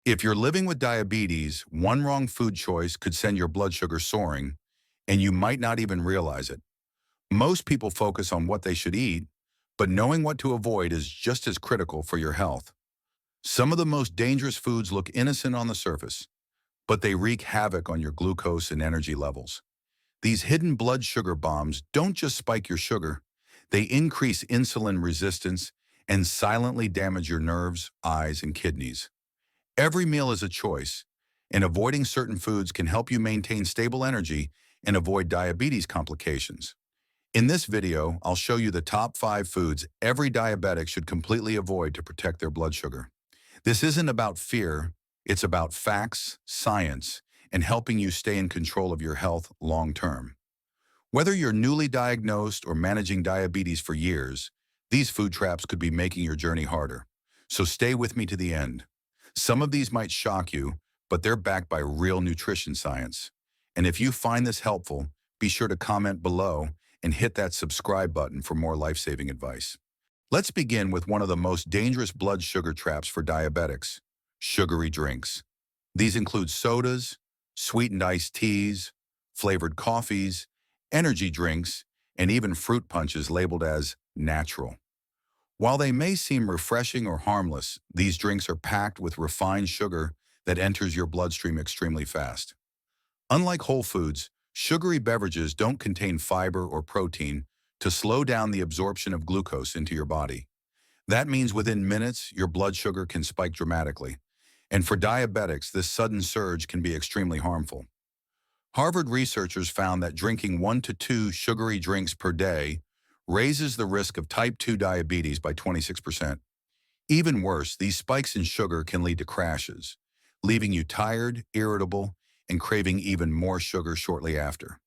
If you're living with diabetes, one wrong food choice could send your blood sugar soaring, and you might not even realize it. Most people focus on what they should eat, but knowing what to avoid is just as critical for your health. Some of the most dangerous foods look innocent on the surface, but they wreak havoc on your glucose and energy levels. These hidden blood sugar bombs don't just spike your sugar, they increase insulin resistance and silently damage your nerves, eyes, and kidneys. Every meal is a choice, and avoiding certain foods can help you maintain stable energy and avoid diabetes complications. In this video, I'll show you the top 5 foods every diabetic should completely avoid to protect their blood sugar. This isn't about fear, it's about facts, science, and helping you stay in control of your health long term. Whether you're newly diagnosed or managing diabetes for years, these food traps could be making your journey harder. So stay with me to the end. Some of these might shock you, but they're backed by real nutrition science. And if you find this helpful, be sure to comment below and hit that subscribe button for more life-saving advice. Let's begin with one of the most dangerous blood sugar traps for diabetics: sugary drinks. These include sodas, sweetened iced teas, flavored coffees, energy drinks, and even fruit punches labeled as natural. While they may seem refreshing or harmless, these drinks are packed with refined sugar that enters your bloodstream extremely fast. Unlike whole foods, sugary beverages don't contain fiber or protein to slow down the absorption of glucose into your body. That means within minutes, your blood sugar can spike dramatically. And for diabetics, this sudden surge can be extremely harmful. Harvard researchers found that drinking 1 to 2 sugary drinks per day raises the risk of type 2 diabetes by 26%. Even worse, these spikes in sugar can lead to crashes, leaving you tired, irritable, and craving even more sugar shortly after.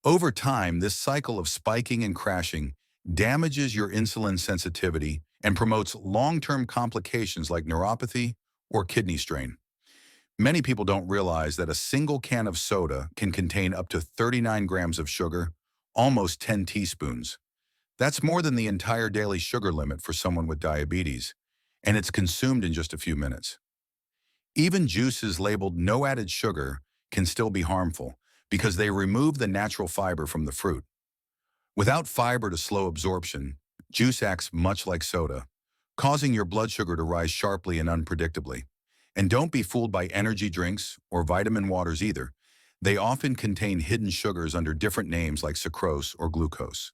Over time, this cycle of spiking and crashing damages your insulin sensitivity and promotes long-term complications like neuropathy or kidney strain. Many people don't realize that a single can of soda can contain up to 39 grams of sugar, almost 10 teaspoons. That's more than the entire daily sugar limit for someone with diabetes, and it's consumed in just a few minutes. Even juices labeled no added sugar can still be harmful because they remove the natural fiber from the fruit. Without fiber to slow absorption, juice acts much like soda, causing your blood sugar to rise sharply and unpredictably. And don't be fooled by energy drinks or vitamin waters either. They often contain hidden sugars under different names like sucrose or glucose.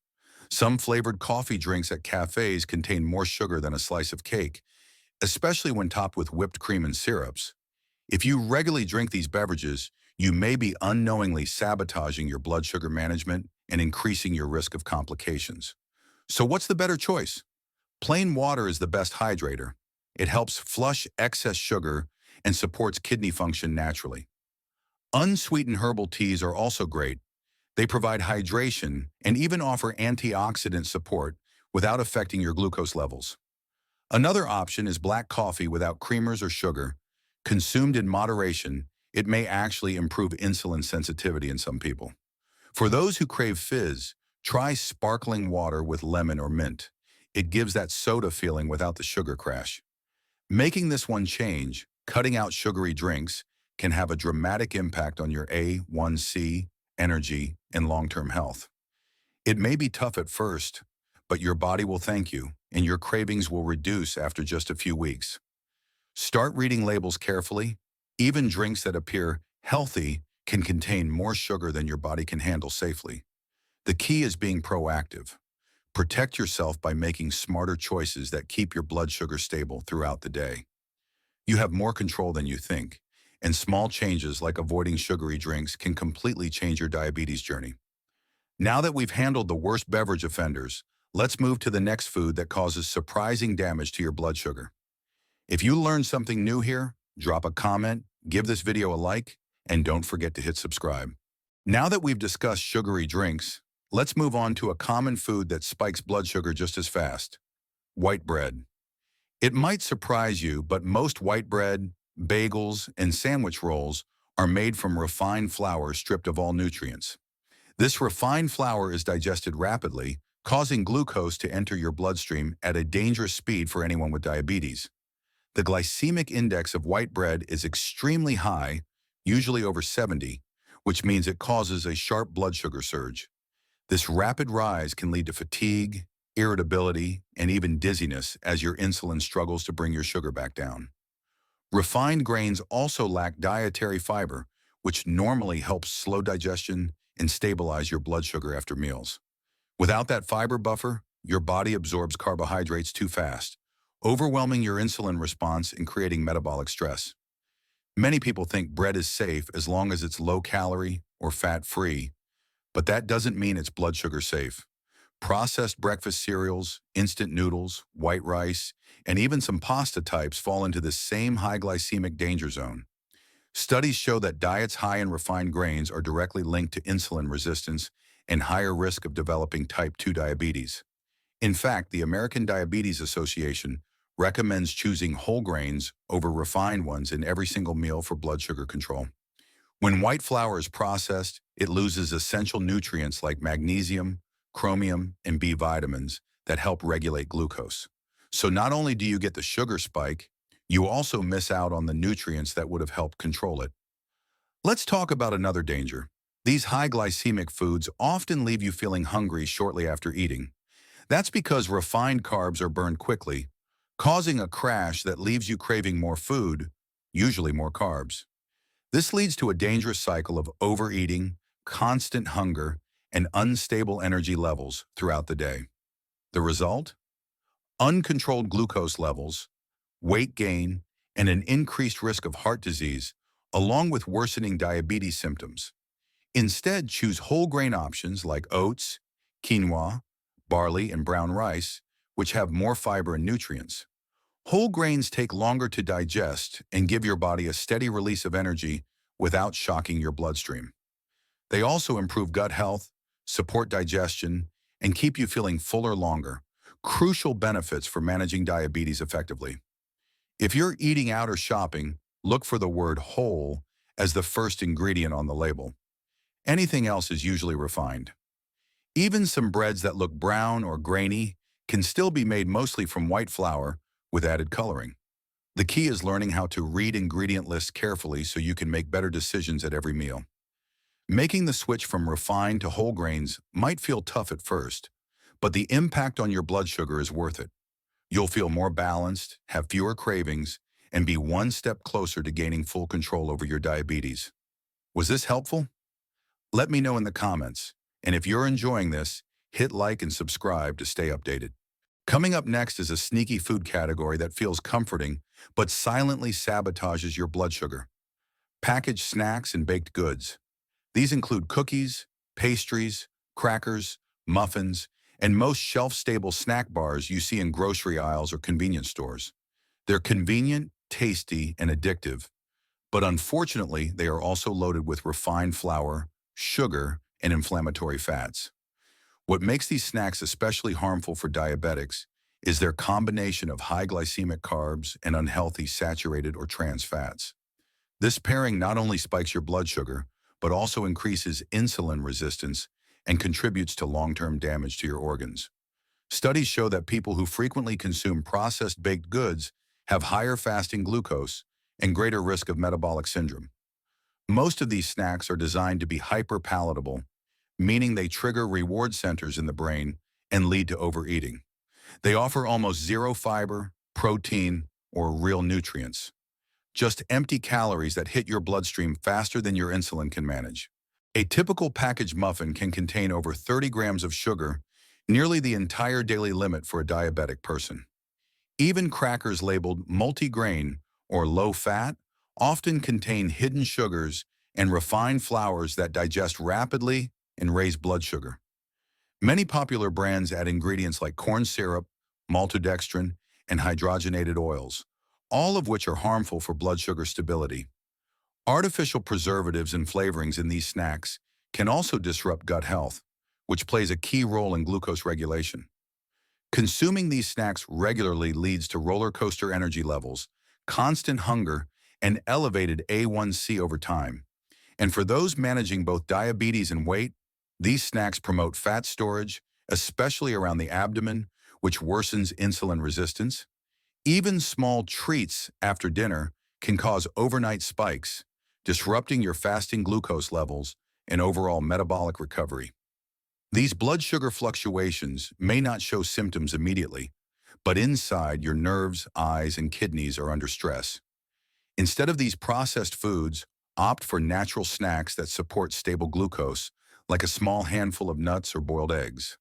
Some flavored coffee drinks at cafes contain more sugar than a slice of cake, especially when topped with whipped cream and syrups. If you regularly drink these beverages, you may be unknowingly sabotaging your blood sugar management and increasing your risk of complications. So what's the better choice? Plain water is the best hydrator. It helps flush excess sugar and supports kidney function naturally. Unsweetened herbal teas are also great. They provide hydration and even offer antioxidant support without affecting your glucose levels. Another option is black coffee without creamers or sugar. Consumed in moderation, it may actually improve insulin sensitivity in some people. For those who crave fizz, try sparkling water with lemon or mint. It gives that soda feeling without the sugar crash. Making this one change, cutting out sugary drinks, can have a dramatic impact on your A1C, energy, and long-term health. It may be tough at first, but your body will thank you, and your cravings will reduce after just a few weeks. Start reading labels carefully. Even drinks that appear healthy can contain more sugar than your body can handle safely. The key is being proactive. Protect yourself by making smarter choices that keep your blood sugar stable throughout the day. You have more control than you think, and small changes like avoiding sugary drinks can completely change your diabetes journey. Now that we've handled the worst beverage offenders, let's move to the next food that causes surprising damage to your blood sugar. If you learned something new here, drop a comment, give this video a like, and don't forget to hit subscribe. Now that we've discussed sugary drinks, let's move on to a common food that spikes blood sugar just as fast: white bread. It might surprise you, but most white bread, bagels, and sandwich rolls are made from refined flour stripped of all nutrients. This refined flour is digested rapidly, causing glucose to enter your bloodstream at a dangerous speed for anyone with diabetes. The glycemic index of white bread is extremely high, usually over 70, which means it causes a sharp blood sugar surge. This rapid rise can lead to fatigue, irritability, and even dizziness as your insulin struggles to bring your sugar back down. Refined grains also lack dietary fiber, which normally helps slow digestion and stabilize your blood sugar after meals. Without that fiber buffer, your body absorbs carbohydrates too fast, overwhelming your insulin response and creating metabolic stress. Many people think bread is safe as long as it's low-calorie or fat-free, but that doesn't mean it's blood sugar safe. Processed breakfast cereals, instant noodles, white rice, and even some pasta types fall into the same high glycemic danger zone. Studies show that diets high in refined grains are directly linked to insulin resistance and higher risk of developing type 2 diabetes. In fact, the American Diabetes Association recommends choosing whole grains over refined ones in every single meal for blood sugar control. When white flour is processed, it loses essential nutrients like magnesium, chromium, and B vitamins that help regulate glucose. So not only do you get the sugar spike, you also miss out on the nutrients that would have helped control it. Let's talk about another danger. These high glycemic foods often leave you feeling hungry shortly after eating. That's because refined carbs are burned quickly, causing a crash that leaves you craving more food, usually more carbs. This leads to a dangerous cycle of overeating, constant hunger, and unstable energy levels throughout the day. The result? Uncontrolled glucose levels, weight gain, and an increased risk of heart disease, along with worsening diabetes symptoms. Instead, choose whole grain options like oats, quinoa, barley, and brown rice, which have more fiber and nutrients. Whole grains take longer to digest and give your body a steady release of energy without shocking your bloodstream. They also improve gut health, support digestion, and keep you feeling fuller longer, crucial benefits for managing diabetes effectively. If you're eating out or shopping, look for the word whole as the first ingredient on the label. Anything else is usually refined. Even some breads that look brown or grainy can still be made mostly from white flour with added coloring. The key is learning how to read ingredient lists carefully so you can make better decisions at every meal. Making the switch from refined to whole grains might feel tough at first, but the impact on your blood sugar is worth it. You'll feel more balanced, have fewer cravings, and be one step closer to gaining full control over your diabetes. Was this helpful? Let me know in the comments. And if you're enjoying this, hit like and subscribe to stay updated. Coming up next is a sneaky food category that feels comforting, but silently sabotages your blood sugar. Packaged snacks and baked goods. These include cookies, pastries, crackers, muffins, and most shelf-stable snack bars you see in grocery aisles or convenience stores. They're convenient, tasty, and addictive, but unfortunately, they are also loaded with refined flour, sugar, and inflammatory fats. What makes these snacks especially harmful for diabetics is their combination of high glycemic carbs and unhealthy saturated or trans fats. This pairing not only spikes your blood sugar, but also increases insulin resistance and contributes to long-term damage to your organs. Studies show that people who frequently consume processed baked goods have higher fasting glucose and greater risk of metabolic syndrome. Most of these snacks are designed to be hyper-palatable, meaning they trigger reward centers in the brain and lead to overeating. They offer almost zero fiber, protein, or real nutrients. Just empty calories that hit your bloodstream faster than your insulin can manage. A typical packaged muffin can contain over 30 grams of sugar, nearly the entire daily limit for a diabetic person. Even crackers labeled multigrain or low-fat often contain hidden sugars and refined flours that digest rapidly and raise blood sugar. Many popular brands add ingredients like corn syrup, maltodextrin, and hydrogenated oils, all of which are harmful for blood sugar stability. Artificial preservatives and flavorings in these snacks can also disrupt gut health, which plays a key role in glucose regulation. Consuming these snacks regularly leads to roller coaster energy levels, constant hunger, and elevated A1C over time. And for those managing both diabetes and weight, these snacks promote fat storage, especially around the abdomen, which worsens insulin resistance. Even small treats after dinner can cause overnight spikes, disrupting your fasting glucose levels and overall metabolic recovery. These blood sugar fluctuations may not show symptoms immediately, but inside your nerves, eyes, and kidneys are under stress. Instead of these processed foods, opt for natural snacks that support stable glucose, like a small handful of nuts or boiled eggs.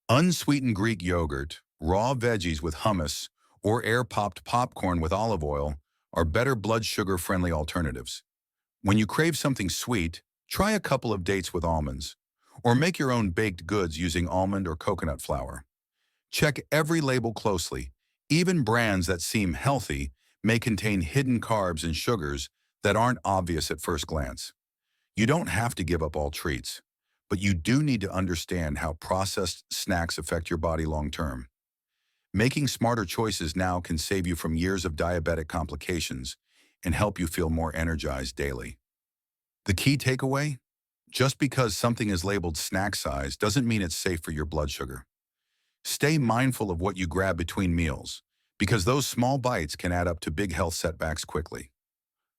Unsweetened Greek yogurt, raw veggies with hummus, or air-popped popcorn with olive oil are better blood sugar-friendly alternatives. When you crave something sweet, try a couple of dates with almonds, or make your own baked goods using almond or coconut flour. Check every label closely. Even brands that seem healthy may contain hidden carbs and sugars that aren't obvious at first glance. You don't have to give up all treats, but you do need to understand how processed snacks affect your body long term. Making smarter choices now can save you from years of diabetic complications and help you feel more energized daily. The key takeaway? Just because something is labeled snack size doesn't mean it's safe for your blood sugar. Stay mindful of what you grab between meals, because those small bites can add up to big health setbacks quickly.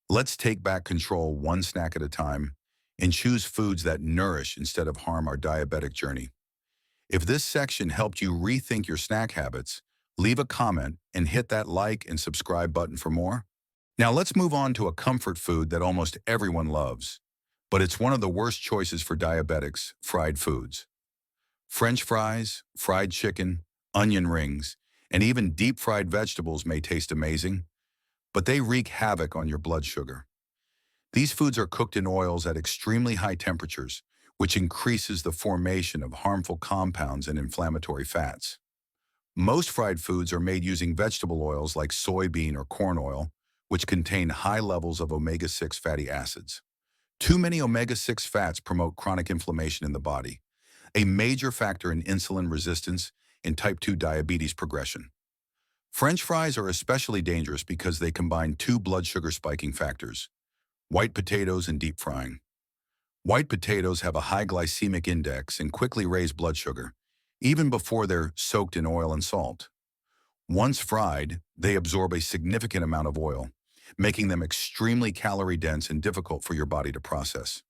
Let's take back control one snack at a time and choose foods that nourish instead of harm our diabetic journey. If this section helped you rethink your snack habits, leave a comment and hit that like and subscribe button for more. Now let's move on to a comfort food that almost everyone loves, but it's one of the worst choices for diabetics: fried foods. French fries, fried chicken, onion rings, and even deep-fried vegetables may taste amazing, but they wreak havoc on your blood sugar. These foods are cooked in oils at extremely high temperatures, which increases the formation of harmful compounds and inflammatory fats. Most fried foods are made using vegetable oils like soybean or corn oil, which contain high levels of omega-6 fatty acids. Too many omega-6 fats promote chronic inflammation in the body, a major factor in insulin resistance and type 2 diabetes progression. French fries are especially dangerous because they combine two blood sugar spiking factors: white potatoes and deep frying. White potatoes have a high glycemic index and quickly raise blood sugar, even before they're soaked in oil and salt. Once fried, they absorb a significant amount of oil, making them extremely calorie-dense and difficult for your body to process.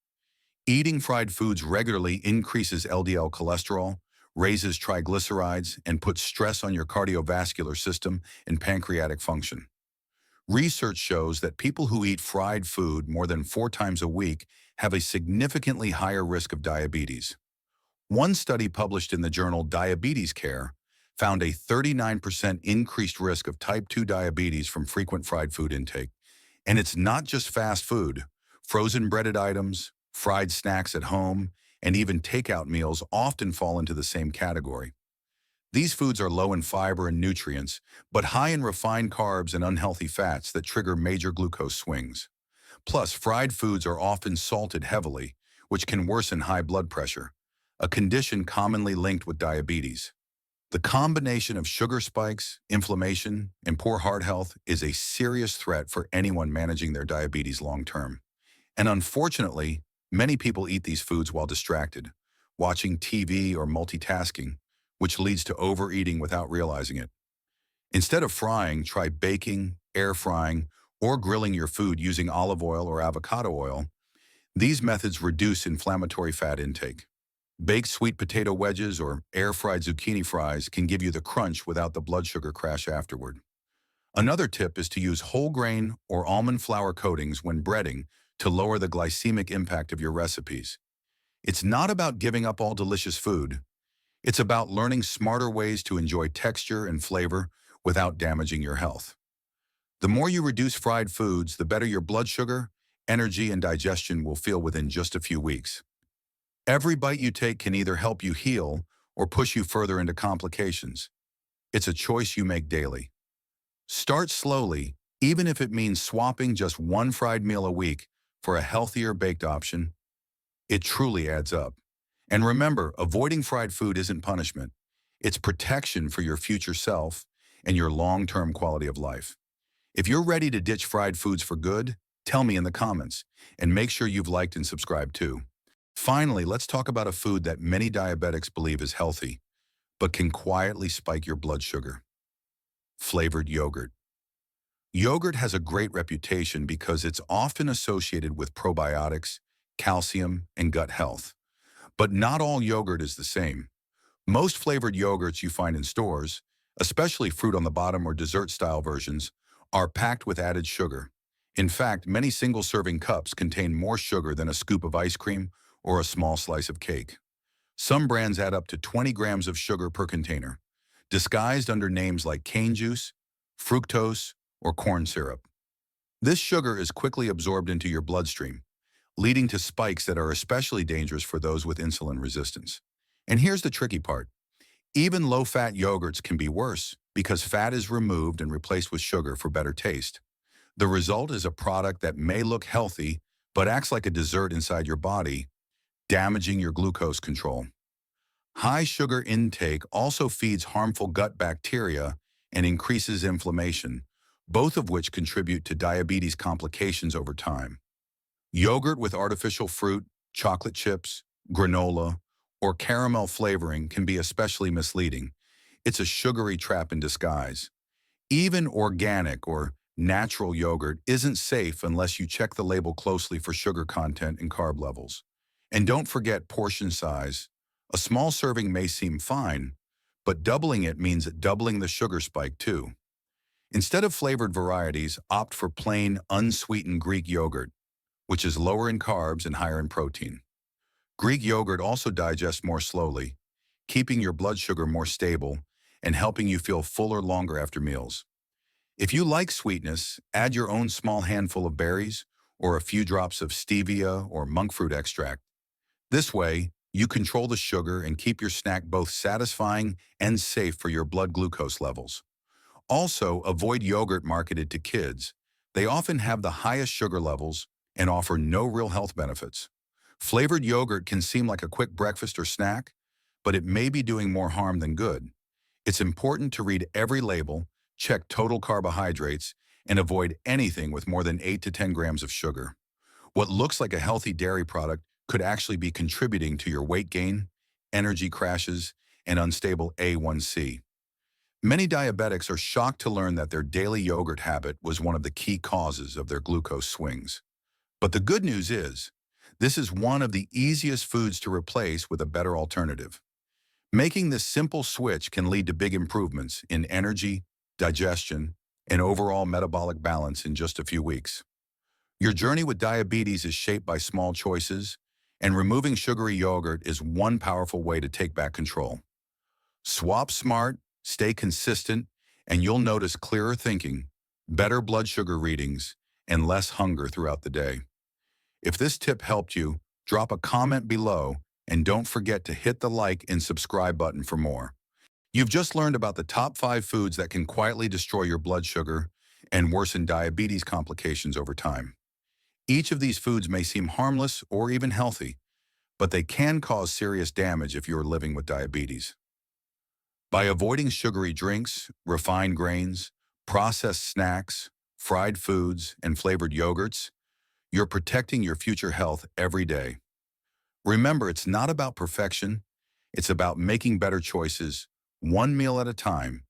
Eating fried foods regularly increases LDL cholesterol, raises triglycerides, and puts stress on your cardiovascular system and pancreatic function. Research shows that people who eat fried food more than 4 times a week have a significantly higher risk of diabetes. One study published in the journal Diabetes Care found a 39% increased risk of type 2 diabetes from frequent fried food intake. And it's not just fast food. Frozen breaded items, fried snacks at home, and even takeout meals often fall into the same category. These foods are low in fiber and nutrients, but high in refined carbs and unhealthy fats that trigger major glucose swings. Plus, fried foods are often salted heavily, which can worsen high blood pressure, a condition commonly linked with diabetes. The combination of sugar spikes, inflammation, and poor heart health is a serious threat for anyone managing their diabetes long term. And unfortunately, many people eat these foods while distracted, watching TV or multitasking, which leads to overeating without realizing it. Instead of frying, try baking, air frying, or grilling your food using olive oil or avocado oil. These methods reduce inflammatory fat intake. Baked sweet potato wedges or air-fried zucchini fries can give you the crunch without the blood sugar crash afterward. Another tip is to use whole grain or almond flour coatings when breading to lower the glycemic impact of your recipes. It's not about giving up all delicious food. It's about learning smarter ways to enjoy texture and flavor without damaging your health. The more you reduce fried foods, the better your blood sugar, energy, and digestion will feel within just a few weeks. Every bite you take can either help you heal or push you further into complications. It's a choice you make daily. Start slowly, even if it means swapping just one fried meal a week for a healthier baked option. It truly adds up. And remember, avoiding fried food isn't punishment. It's protection for your future self and your long-term quality of life. If you're ready to ditch fried foods for good, tell me in the comments, and make sure you've liked and subscribed too. Finally, let's talk about a food that many diabetics believe is healthy, but can quietly spike your blood sugar. Flavored yogurt. Yogurt has a great reputation because it's often associated with probiotics, calcium, and gut health. But not all yogurt is the same. Most flavored yogurts you find in stores, especially fruit on the bottom or dessert-style versions, are packed with added sugar. In fact, many single-serving cups contain more sugar than a scoop of ice cream or a small slice of cake. Some brands add up to 20 grams of sugar per container, disguised under names like cane juice, fructose, or corn syrup. This sugar is quickly absorbed into your bloodstream, leading to spikes that are especially dangerous for those with insulin resistance. And here's the tricky part. Even low-fat yogurts can be worse because fat is removed and replaced with sugar for better taste. The result is a product that may look healthy but acts like a dessert inside your body, damaging your glucose control. High sugar intake also feeds harmful gut bacteria and increases inflammation, both of which contribute to diabetes complications over time. Yogurt with artificial fruit, chocolate chips, granola, or caramel flavoring can be especially misleading. It's a sugary trap in disguise. Even organic or natural yogurt isn't safe unless you check the label closely for sugar content and carb levels. And don't forget portion size. A small serving may seem fine, but doubling it means doubling the sugar spike too. Instead of flavored varieties, opt for plain, unsweetened Greek yogurt, which is lower in carbs and higher in protein. Greek yogurt also digests more slowly, keeping your blood sugar more stable and helping you feel fuller longer after meals. If you like sweetness, add your own small handful of berries or a few drops of stevia or monk fruit extract. This way, you control the sugar and keep your snack both satisfying and safe for your blood glucose levels. Also, avoid yogurt marketed to kids. They often have the highest sugar levels and offer no real health benefits. Flavored yogurt can seem like a quick breakfast or snack, but it may be doing more harm than good. It's important to read every label, check total carbohydrates, and avoid anything with more than 8 to 10 grams of sugar. What looks like a healthy dairy product could actually be contributing to your weight gain, energy crashes, and unstable A1C. Many diabetics are shocked to learn that their daily yogurt habit was one of the key causes of their glucose swings. But the good news is, this is one of the easiest foods to replace with a better alternative. Making this simple switch can lead to big improvements in energy, digestion, and overall metabolic balance in just a few weeks. Your journey with diabetes is shaped by small choices, and removing sugary yogurt is one powerful way to take back control. Swap smart, stay consistent, and you'll notice clearer thinking, better blood sugar readings, and less hunger throughout the day. If this tip helped you, drop a comment below and don't forget to hit the like and subscribe button for more. You've just learned about the top 5 foods that can quietly destroy your blood sugar and worsen diabetes complications over time. Each of these foods may seem harmless or even healthy, but they can cause serious damage if you're living with diabetes. By avoiding sugary drinks, refined grains, processed snacks, fried foods, and flavored yogurts, you're protecting your future health every day. Remember, it's not about perfection. It's about making better choices, one meal at a time,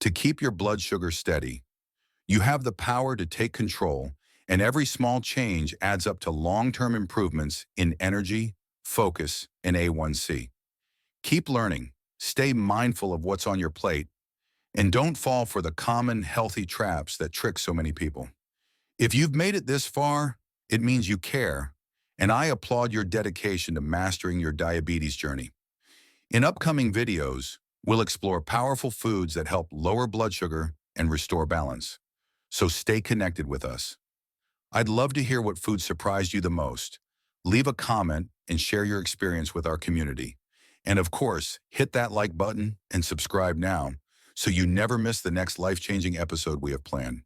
to keep your blood sugar steady. You have the power to take control, and every small change adds up to long-term improvements in energy, focus, and A1C. Keep learning, stay mindful of what's on your plate, and don't fall for the common healthy traps that trick so many people. If you've made it this far, it means you care, and I applaud your dedication to mastering your diabetes journey. In upcoming videos, we'll explore powerful foods that help lower blood sugar and restore balance. So stay connected with us. I'd love to hear what food surprised you the most. Leave a comment and share your experience with our community. And of course, hit that like button and subscribe now so you never miss the next life-changing episode we have planned.